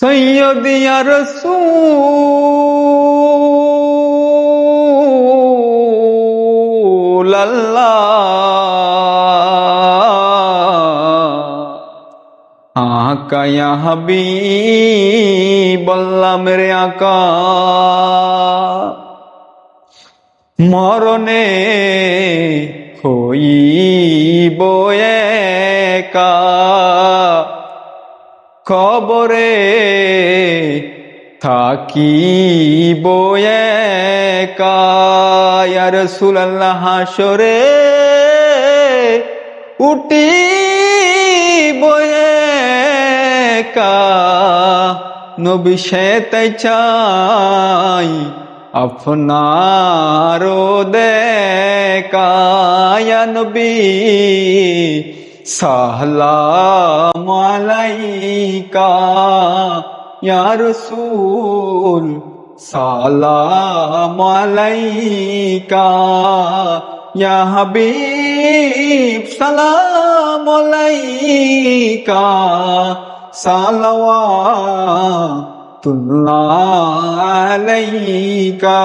সৈয়দি ইয়া রাসূলাল্লাহ, आका या हबीबल्लाह मेरे आका, मरणे হইব একা, কবরে থাকিব একা। ইয়া রাসূলুল্লাহ হাসরে উঠিব একা, নবী সেতাই চাই আপনার দেখা। ইয়া নবী সালাম আলাইকা, ইয়া রাসূল সালাম আলাইকা, ইয়া হাবিব সালাম আলাইকা, সালাওয়াতুল্লাহ আলাইকা।